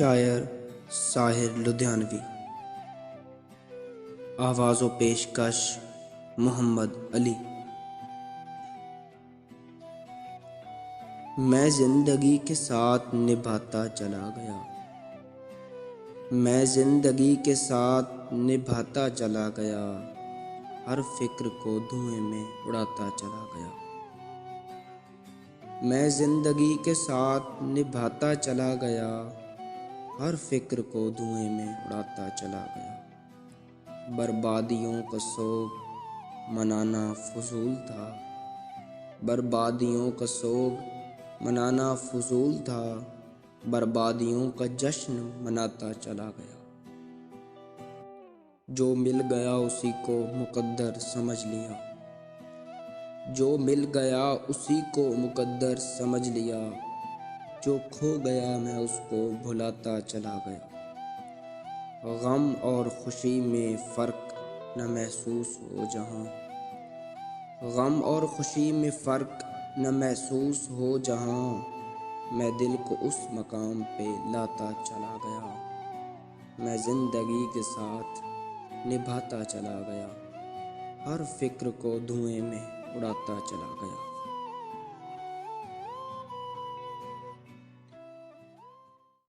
شاعر ساحر لدھیانوی، آواز و پیشکش محمد علی۔ میں زندگی کے ساتھ نبھاتا چلا گیا، میں زندگی کے ساتھ نبھاتا چلا گیا، ہر فکر کو دھوئیں میں اڑاتا چلا گیا۔ میں زندگی کے ساتھ نبھاتا چلا گیا، ہر فکر کو دھوئیں میں اڑاتا چلا گیا۔ بربادیوں کا سوگ منانا فضول تھا، بربادیوں کا سوگ منانا فضول تھا، بربادیوں کا جشن مناتا چلا گیا۔ جو مل گیا اسی کو مقدر سمجھ لیا، جو مل گیا اسی کو مقدر سمجھ لیا، جو کھو گیا میں اس کو بھلاتا چلا گیا۔ غم اور خوشی میں فرق نہ محسوس ہو جہاں، غم اور خوشی میں فرق نہ محسوس ہو جہاں، میں دل کو اس مقام پہ لاتا چلا گیا۔ میں زندگی کے ساتھ نبھاتا چلا گیا، ہر فکر کو دھوئیں میں اڑاتا چلا گیا۔